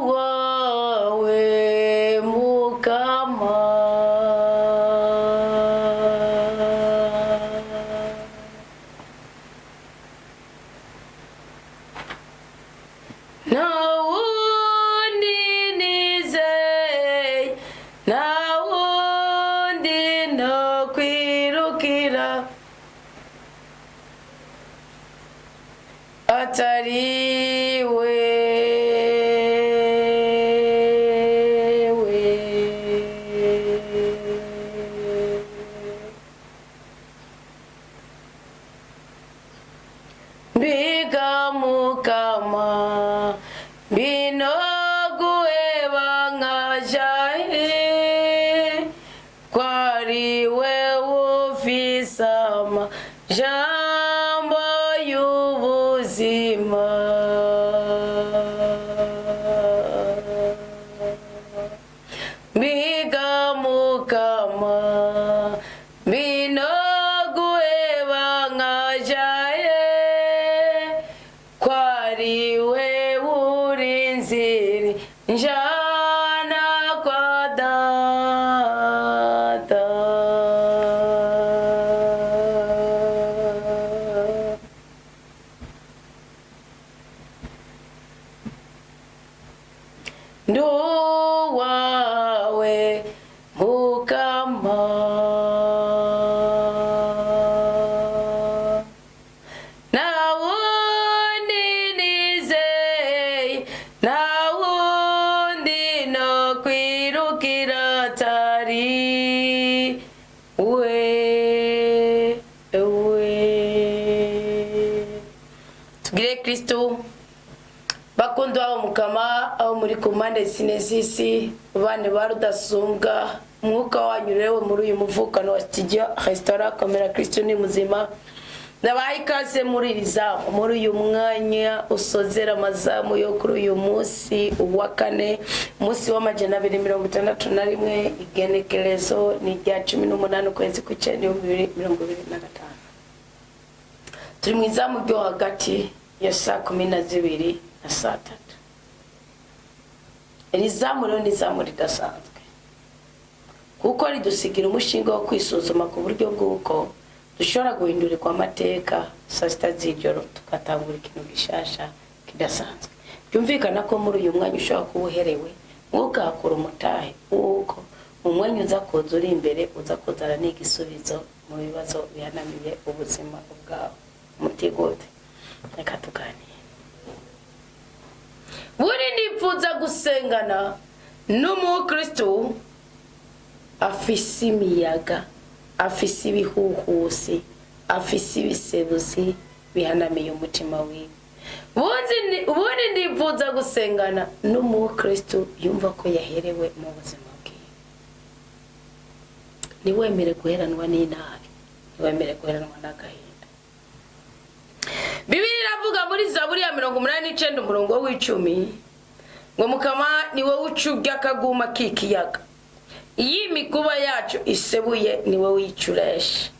Duwawe mukama nawundi nizeye nawundi no kwirukira atariwe Biga mukama binogueba ngajahe kwariwe ufisama jambo y'ubuzima Biga mukama binogueba ngajahe kwariwe urinziri njana kwa data Nduwawe mukama nawundi nizeye nawundi no kwirukira tari we tugire Kristu bakundu aho mukama aho muri kumande z'isi bane ba Rudasumbwa mwuka wanyu rero muri uyu muvukano wa studio restaurant kamera Kristu ni muzima ndabaye ikaze muri rizamu muri uyu mwanya usozera amazamu yo kuri uyu munsi wa kane munsi wa 261 igenekerezo ni rya 18 kwezi kw'icenda 2025 turi mu izamu ryo hagati ya saa 12 na saa 3 rizamu rero ni izamu ridasanzwe kuko ridusigira umushinga wo kwisuzuma ku buryo bw'uko dushobora guhindurirwa amateka saa 6 z'ijoro tukatangura ikintu gishasha kidasanzwe byumvikana ko muri uyu mwanya ushobora kuba uherewe ugakora umutahe uko umwanya uza kuza uri imbere uza kuzana n'igisubizo mu bibazo bihanamiye ubuzima bwawe mutigode reka tuganire buri nipfuza gusengana n'umukristo afise imiyaga afise ibihuhusi afise ibisebuzi bihanamiye umutima wiwe ubundi ndipfuza gusengana n'umukristo yumva ko yaherewe mu buzima bwiwe niwemere guheranwa n'inabi niwemere guheranwa n'agahinda Bibiri iravuga muri Zaburi ya 89 umurongo w'10 ngo mukama niwe ucubya akaguma k'ikiyaga iyi mikuba yacu isebuye niwe wicuresha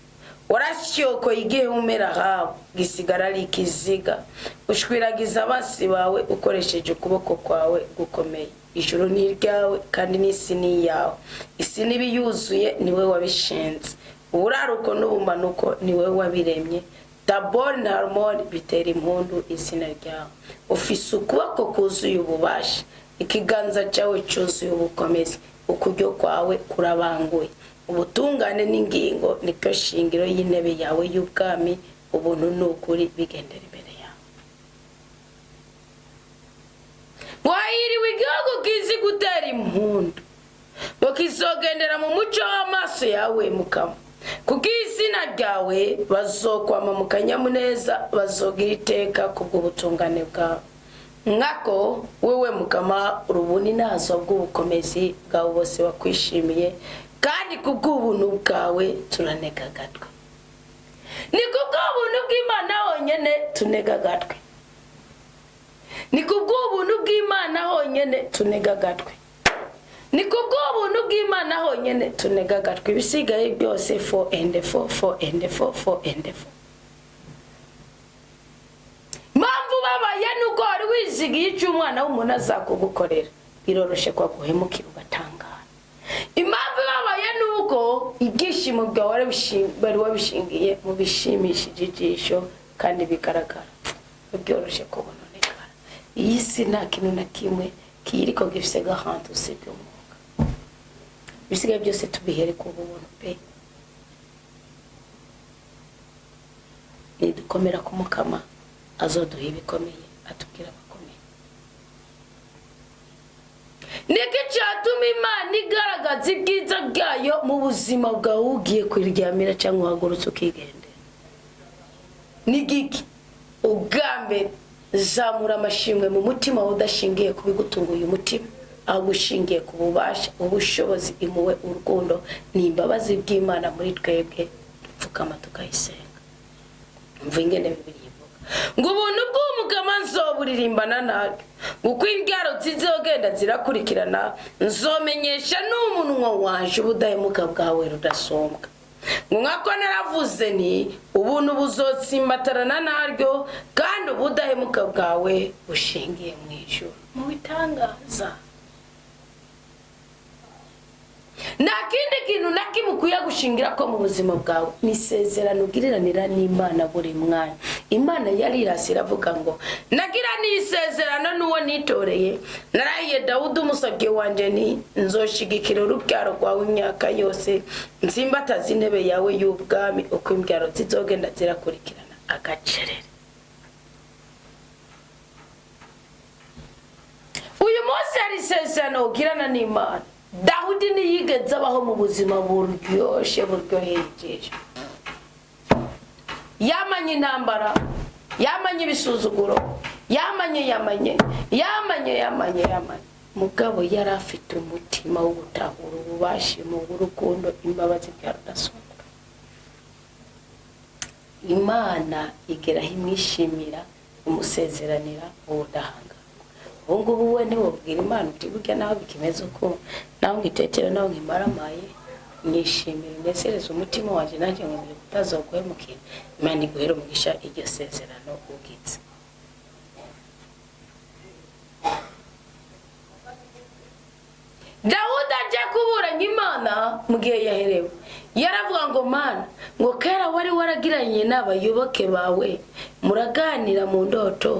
warasyoko igihe umera hawe gisigara ari ikiziga ushwiragiza abasi bawe ukoresheje ukuboko kwawe gukomeye ijuru ni iryawe kandi n'isi ni iyawe isi n'ibiyuzuye niwe wabishinze uburaruko n'ubumanuko niwe wabiremye Dabor na harmoni bitera impundu izina ryawe ufise ukuboko kuzuye ububasha ikiganza cyawe cyuzuye ubukomezi ukuryo kwawe kurabanguye ubutungane n'ingingo niko shingiro y'intebe yawe y'ubwami ubuntu n'ukuri bigendera imbere yawe wahiriwe igihugu kizi gutera impundu ngo kizogendera mu muco w'amaso yawe mukama kuko izina ryawe bazokwama mu kanyamuneza bazogira iteka kubw'ubutungane bwawe nkako wewe mukama urubuni nazo bw'ubukomezi bwawe bose wakwishimiye kandi kubw'ubuntu bwawe turaneka gatwe ni kubw'ubuntu bw'Imana honyene tunega gatwe ni kubw'ubuntu bw'Imana honyene tunega gatwe ni kubw'ubuntu bw'Imana honyene tunega gatwe bisigaye byose 4 and 4 4 and 4 4 and 4 mamvu baba yanu nuko wari wizigiye icyo umwana w'umuntu azakugukorera biroroshe kwa guhemukira ugatangara. Impamvu babaye nuko ibyishimo byawe bari wabishingiye mu bishimishije ijisho kandi bigaragara byoroshye kubononekara. Iyi si nta kintu na kimwe kiriko gifise gahantu usibye umwuka. Bisigaye byose tubihere ku buntu pe. Nidukomera ku Mukama azoduha ibikomeye atubwira abakomeye. Niki cyatuma Imana igaragaza ibyiza byayo mu buzima bwawe ugiye kwiryamira cyangwa uhagurutse ukigendera? Nigiki? Ugambe zamura amashimwe mu mutima udashingiye kubigutunguye umutima, agushingiye ku bubasha, ubushobozi, impuhwe, urukundo n'imbabazi by'Imana muri twebwe. Dupfukama tukayisenga. Umva ingene Bibiliya ivuga ngo ubuntu bw'Umukama nzoburirimbana naryo, uko imbyaro zizogenda zirakurikirana nzomenyesha n'umunwa wanje ubudahemuka bwawe Rudasumbwa. Nkako naravuze ni ubuntu buzotsimbatarana naryo kandi ubudahemuka bwawe bushingiye mu ijuru. Mu bitangaza nta kindi kintu na kimwe ukwiye gushingira ko mu buzima bwawe ni isezerano ugiriranira n'Imana buri mwanya. Imana yarirase iravuga ngo nagira n'isezerano n'uwo nitoreye, narahiye Dawudi umusabye wanje ni nzoshigikira urubyaro rwawe imyaka yose, nsimbataza intebe yawe y'ubwami uko imbyaro zizogenda zirakurikirana agacerere. Uyu munsi hari isezerano ugirana n'Imana. Dawudi ntiyigeze abaho mu buzima buryoshye buryoheje. Yamanye intambara, yamanye ibisuzuguro, yamanye mugabo yari afite umutima wo gutahura ububasha mu urukundo imbabazi bya Rudasumbwa. Imana igeraho imwishimira umusezeranira ubudahanga. Ubungubu we ntiwabwira Imana uti burya naho bikimeze uko naho ngitetera naho nkimaramaye nishimira nesereza umutima wanje nanjye ngo utazoguhemukira. Imana iguhera umugisha iryo sezerano ubwitse. Dawudi aje kuburanya Imana mu gihe yaherewe, yaravuga ngo Mana ngo kera wari waragiranye n'abayoboke bawe muraganira mu ndoto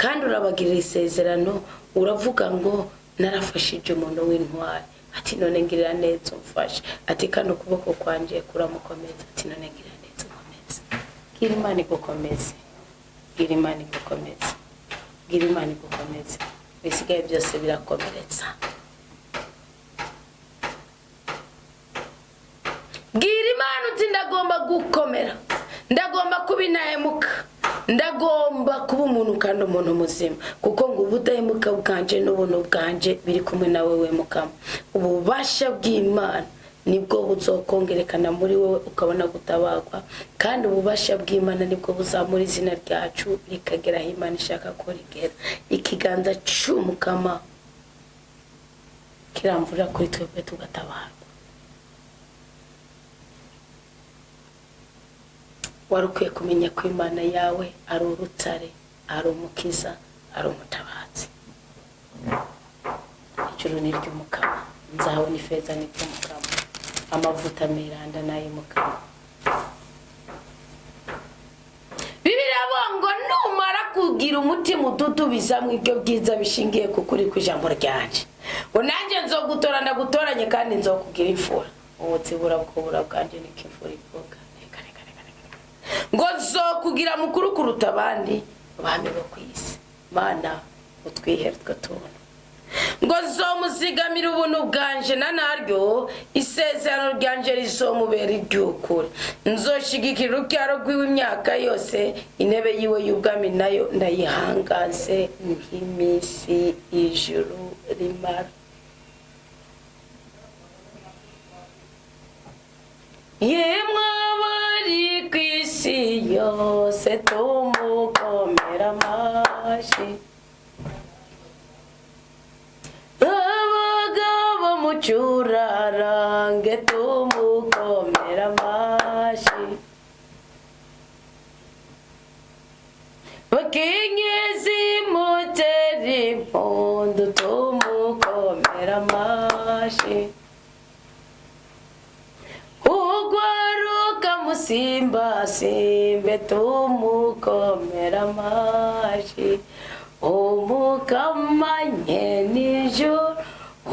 kandi urabagirira isezerano, uravuga ngo narafashije umuntu w'intwari. Ati none ngirira neza umfashe. Ati kandi ukuboko kwanje kuramukomeza. Ati none ngirira neza umkomeze. Gira Imana igukomeze, gira Imana igukomeze, gira Imana igukomeze. Bisigaye byose birakomeretsa. Gira Imana uti ndagomba gukomera, ndagomba kuba intahemuka, ndagomba kuba umuntu kandi umuntu muzima, kuko ngo ubudahemuka bwanje n'ubuntu bwanje biri kumwe nawe we Mukama. Ububasha bw'Imana nibwo buzokongerekana muri wowe ukabona gutabagwa, kandi ububasha bw'Imana nibwo buzamura izina ryacu rikagera aho Imana ishaka ko rigera. Ikiganza cy'Umukama kiramvura kuri twebwe tugatabarwa. Warukwiye kumenya ko Imana yawe ari urutare, ari umukiza, ari umutabazi. Ijuru ni ry'Umukama, nzawe n'ifeza ni ry'Umukama, amavuta miranda n'ay'Umukama. Bibiliya ngo numara kugira umutima ududubiza mu ibyo byiza bishingiye ku kuri kw'ijambo ryanje, ngo nanjye nzogutora ndagutoranye kandi nzokugira imfura. Ubutsibura bw'ubura bwanje n'ikimfura ivuga. Ngo zokugira mukuru kuruta abandi bami bo kwisi. Mana utwihere twatubona. Ngo zomuzigamira ubuntu bwanje na naryo isezerano ryanje rizomubera iry'ukuri. Nzoshigikira urubyaro rw'iwe imyaka yose, intebe yiwe y'ubwami nayo ndayihangaze nk'imisi ijuru rimara. Yemwe abari kwisi yose tumukomera amashi, abagabo mucurarange tumukomera amashi, bakenyezi amashi ugwaruka musimba simbe tumukomera amashi umukamanye nijoro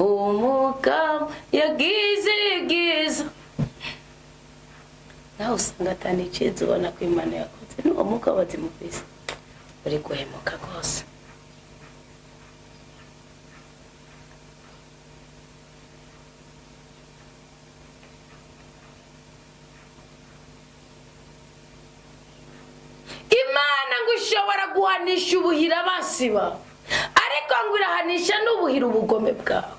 umukama yagize nawe usanga atani iciza ubona ko Imana yakoze n'uwo mwuka wazimuvise uri guhemuka rwose. Imana ngo ishobora guhanisha ubuhira basiba ariko ngo irahanisha n'ubuhira ubugome bwawe.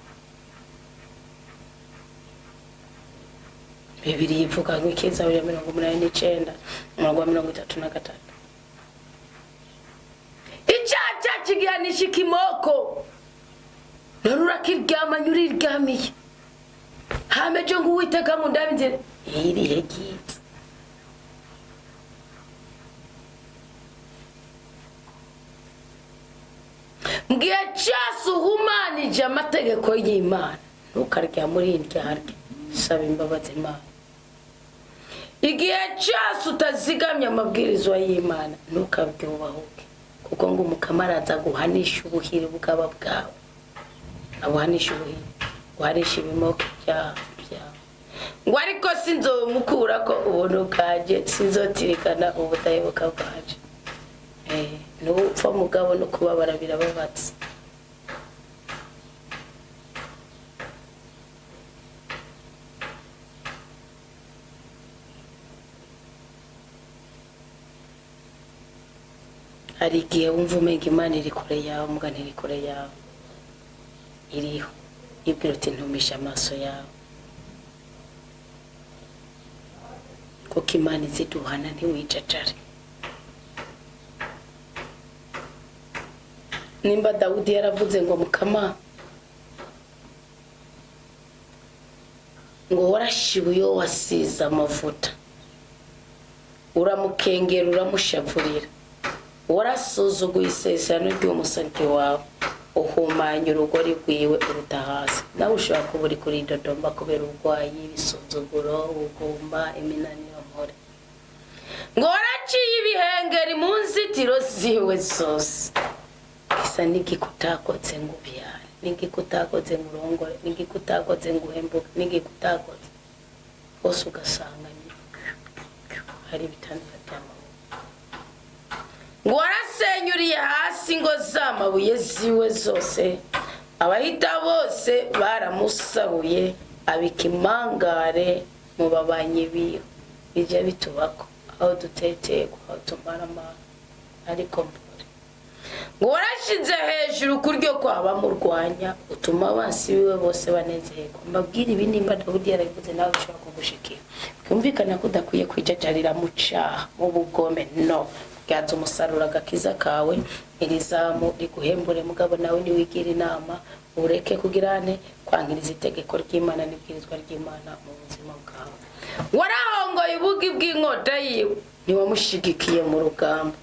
Bibiri ivuga ngo ikiza bya 89 33. Icyaha kigihanisha ikimoko narura kiryama nyuriryamiye hameje ngo Uwiteka ngo ndabinze irihe gitse ngiye cyase uhumanije amategeko y'Imana ntukarya muri indyarya saba imbabazi Imana. Igihe cyose utazigamye amabwirizwa y'Imana ntukabyubahuke kuko ngo umukama araza guhanisha ubuhiri bwaba bwawe abuhanisha ubuhiri guhanisha ibimoke byawe ngo ariko sinzomukura ko ubuntu bwaje sinzotirikana ubutayoboka bwaje. N'upfa mugabo no kubabara birababatse. Hari igihe wumva umenga Imana iri kure yawe muga ntiri kure yawe iriho ibwira uti ntumisha amaso yawe kuko Imana iziduhana ntiwijajare. Nimba Dawudi yaravuze ngo mukama ngo warashibuye wasiza amavuta uramukengera uramushavurira warasuzuguye isezerano ry'umusaryi wawe uhumanya urugori rwiwe uruta hasi. Nawe ushobora kuba uri kuri Dodoma kubera ubwayi ibisuzuguro ubugumba iminaniro mpore ngo waraciye ibihengeri mu nzitiro ziwe zose kisa n'igikutakotse ngo ubyare n'igikutakotse ngo urongore n'igikutakotse ngo uhembuke n'igikutakotse hose ugasanga hari bitandukanye ngo warasenyuriye hasi ngo zamabuye ziwe zose abahita bose baramusahuye abikimangare mu babanye biyo bijya bitubako aho duteteye aho tumara amara ariko ngo warashize hejuru kuryo kwaba murwanya utuma abansi biwe bose banezerwa. Mbabwira ibi nimba Dawudi yarabivuze nawe ushobora kugushikira kumvikana ko udakwiye kwijajarira mu cyaha mu bugome no byaza umusaruro agakiza kawe irizamu riguhembure mugabo nawe niwigira inama ureke kugirane kwangiriza itegeko ry'Imana n'ibwirizwa ry'Imana mu buzima bwawe. Warahongoye ubugi bw'inkota yiwe niwamushigikiye mu rugamba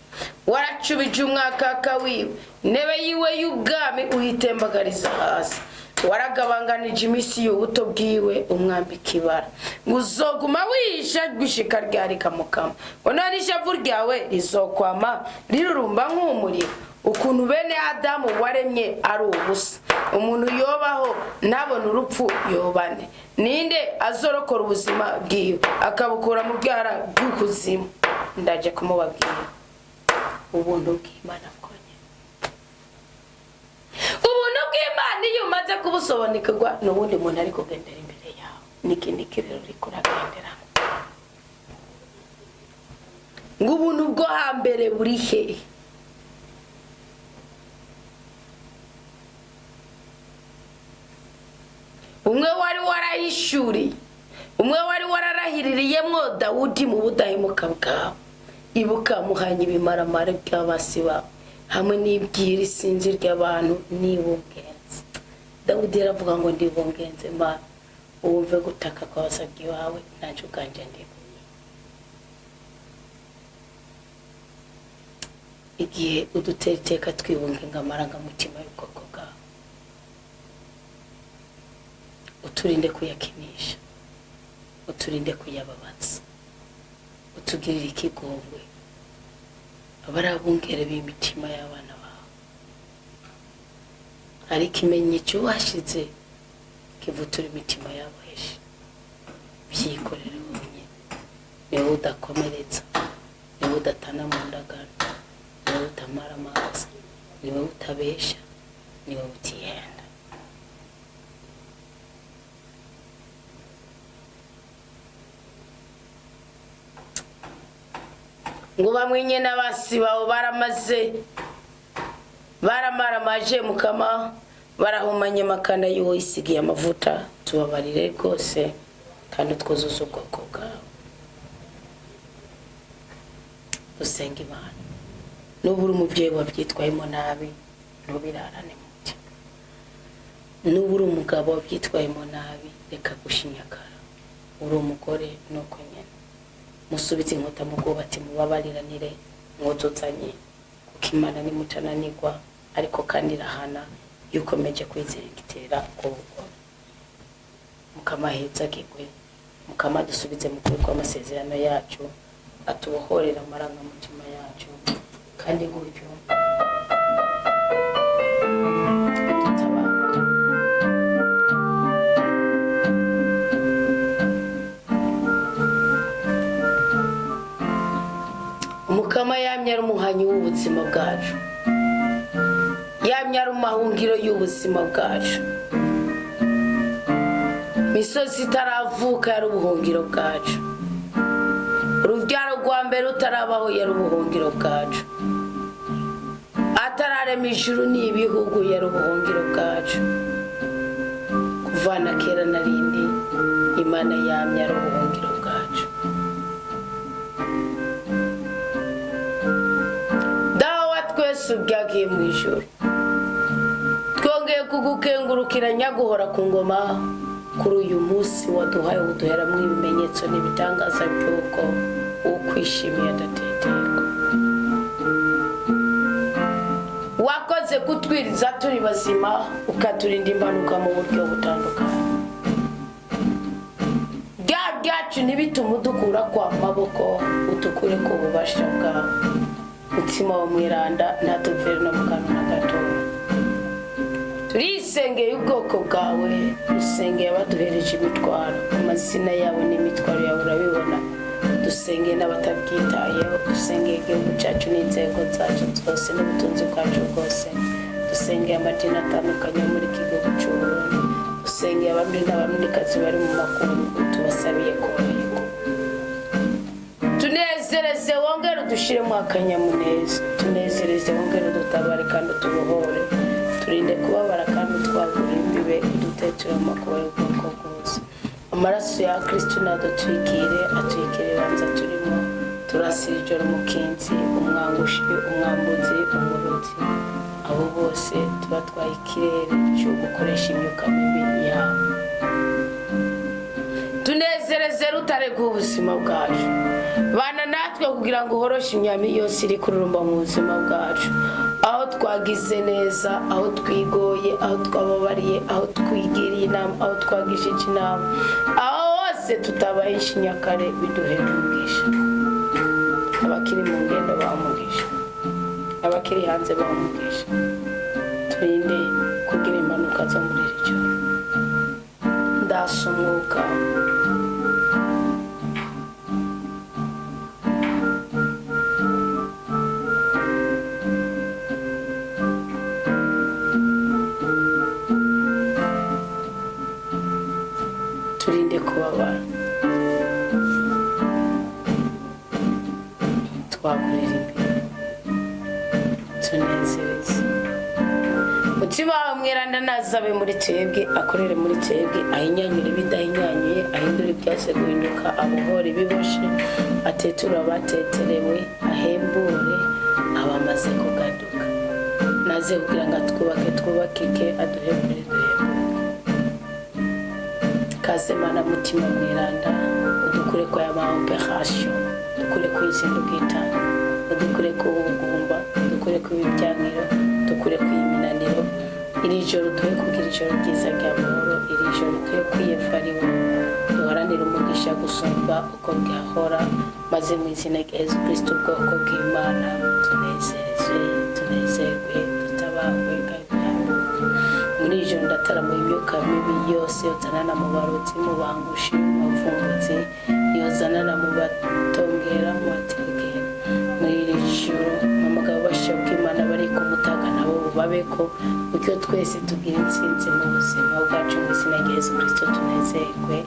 waracubije umwakaka wiwe nebe yiwe y'ubwami uhitembagariza hasi waragabanganije imisi y'ubuto bwiwe umwambika ibara uzoguma wisha gushika ryarika mukama ona rishavu ryawe rizokwama rirurumba nk'umuriro ukuntu bene Adamu waremye ari ubusa umuntu yobaho nabona urupfu yobane ninde azorokora ubuzima bwiwe akabukura mu byara by'ukuzimu. Ndaje kumubabwira ubuntu bw'Imana bwonye ubuntu bw'Imana iyo umaze kubusobanukirwa n'ubundi muntu ari kugendera imbere yawe n'ikindi kirero rikuragendera ngo ubuntu bwo hambere buri he umwe wari warahishuriye umwe wari wararahiririyemwo Dawudi mu budahemuka bwawe ibuka muhanye ibimaramare by'abasiba hamwe n'ibyiri sinzi ry'abantu nibungenze. Dawudi yaravuga ngo ndibungenze Mana uwumve gutaka kw'abasabyi bawe nanje uganje ndibo. Igihe uduteteka twibunge ngamaranga mutima y'ubwoko bwawe uturinde kuyakinisha, uturinde kuyababaza, utugirire ikigongwe abarabungere b'imitima y'abana bawe. Ari ikimenyetso washize kivutura imitima yabo heshe, byikorere wonyine. Niwe udakomeretsa, niwe udatana mu ndagano, niwe utamara amazi, niwe utabesha, niwe utihenda. Ngo bamwenye n'abasi bawo baramaramaje Mukama, barahumanye makana y'uwo isigiye amavuta. Tubabarire rwose kandi twuzuze ubwoko bwawe. Dusenga Imana. Nubura umubyeyi wabyitwayemo nabi, ntubirarane muti. Nubura umugabo wabyitwayemo nabi, reka gushinyakara. Uri umugore nuko nyene. Musubize inkota mu bwubati, mubabariranire, mwozotsanye, kuko Imana ni mutananirwa, ariko kandi irahana yukomeje kwizera igitera ubugome. Mukama hezagirwe, Mukama dusubize mu kuri kw'amasezerano yacu, atubohorera amarangamutima yacu, kandi gutyo dutabaruka. Mukama yamye ari umuhanyi w'ubuzima bwacu, yamye ari umahungiro y'ubuzima bwacu. Misozi itaravuka yari ubuhungiro bwacu, urubyaro rwa mbere utarabaho yari ubuhungiro bwacu, atararema ijuru n'ibihugu yari ubuhungiro bwacu. Kuvana kera na rindi Imana yamye ari ubuhungiro bwacu. Dawa twese ubyagiye mu ijuru, twongeye kugukengurukira nyaguhora ku ngoma kuri uyu munsi waduhaye, uduheramo ibimenyetso n'ibitangaza by'uko ukwishimiye adateterwa. Wakoze kutwiriza turi bazima, ukaturinda impanuka mu buryo butandukanye. Byacu ntibitume udukura kwa maboko, utukure ku bubasha bwawe. Mutima wa Mwiranda ntatuvere no mu kanwa na gato. Turisengeye ubwoko bwawe, dusengeye abaduhereje imitwaro, amazina yabo n'imitwaro yawe urabibona. Dusengeye n'abatabwitayeho, dusengeye igihugu cyacu n'inzego zacu zose n'ubutunzi bwacu bwose. Dusengeye amadini atandukanye muri iki gihugu cy'u Burundi. Dusengeye abamwe n'abamwikazi bari mu makungu, tubasabiye koroherwa. Tunezereze wongere udushiremo akanyamuneza, tunezereze wongere udutabare kandi utubohore. Turinde kubabara kandi twagura imbibe, uduteture mu makuba y'ubwoko bwose. Amaraso ya Kristu nadutwikire, atwikire banza turimo. Turasira ijoro umukinzi, umwangushi, umwambuzi, umurozi, abo bose tubatwaye ikirere cyo gukoresha imyuka mibi yabo. Tunezereze rutare rw'ubuzima bwacu, bana natwe kugira ngo uhoroshe imyami yose iri kururumba mu buzima bwacu. Aho twagize neza, aho twigoye, aho twababariye, aho twigiriye inama, aho twagishije inama, aho hose tutabaye inshinyakare, biduhere umugisha. Abakiri mu ngendo bamugisha, abakiri hanze bamugisha. Turinde kugira impanuka zo muri iri joro. Ndasa umwuka kubabara, twagurira imbere, tunezereze. Mutima wa Mwiranda nazabe muri twebwe, akorere muri twebwe, ahinyanyure ibidahinyanyuye, ahindura ibyase guhinduka, abohora ibiboshe, atetura abateterewe, ahembure abamaze kugaduka. Naze kugira ngo twubakike, aduhembure duhembuke. Kazemana mutima Mwiranda, udukure kwa y'amaoperation, udukure ku izindu bw'itanga, udukure ku bugumba, udukure ku ibyaniro, udukure ku iminaniro, iri joro tuye kugira ijoro ryiza ry'amahoro, iri joro tuye kwiyefariwe duharanira umugisha gusumba uko bwahora, maze mu izina rya Yezu Kristu ubwoko bw'Imana tunezerwe tutabangwe gahambuka. Muri iri joro ndatarama imyuka mibi yose yozanana mu barotsi, mu bangushi, mu bavungutsi, yozanana mu batongera, mu bategera. Muri iri joro amagabo bashoboka Imana bari ku mutaga nabo babeko, bityo twese tugira intsinzi mu buzima bwacu mu izina rya Yezu Kristu tunezerwe.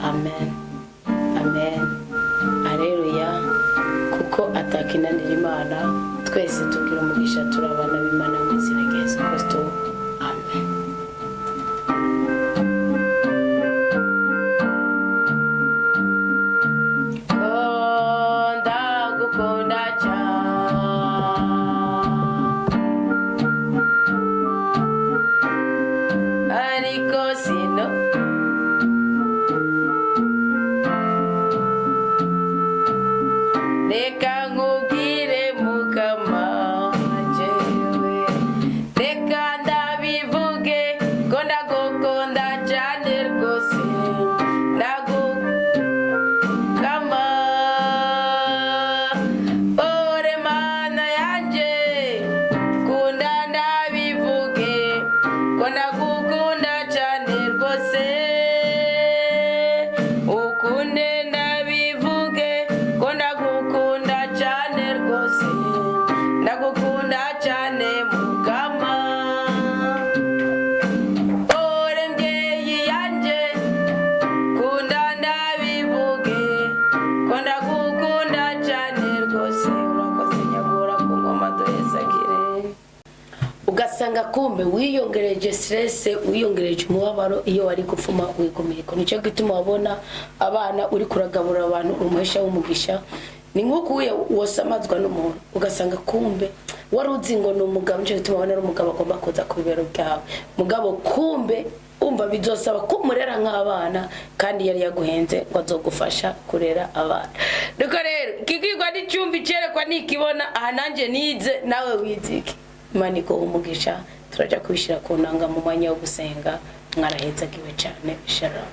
Amen, amen, aleluya. Kuko atakinanira Imana, twese tugira umugisha turabana b'Imana mu izina rya Yezu Kristu. Amen. Ugasanga kumbe wiyongereje stress, wiyongereje umubabaro iyo wari gupfuma wigumiko. Nico gituma wabona abana uri kuragaburira abantu umuhesha w'umugisha, ni nkuko wosamazwa n'umuntu ugasanga kumbe wari uzi ngo ni umugabo. Nico gituma wabona ari umugabo agomba kuza ku bibero byawe, mugabo kumbe umva bizosaba kumurera nk'abana kandi yari yaguhenze ngo azogufasha kurera abana. Nuko rero kigirwa n'icumbi cerekwa nikibona aha nanje nize nawe wiziki. Imana iguhe umugisha, turaja kubishira ku nanga mu mwanya wo gusenga. Mwarahezagiwe cyane. Shalom.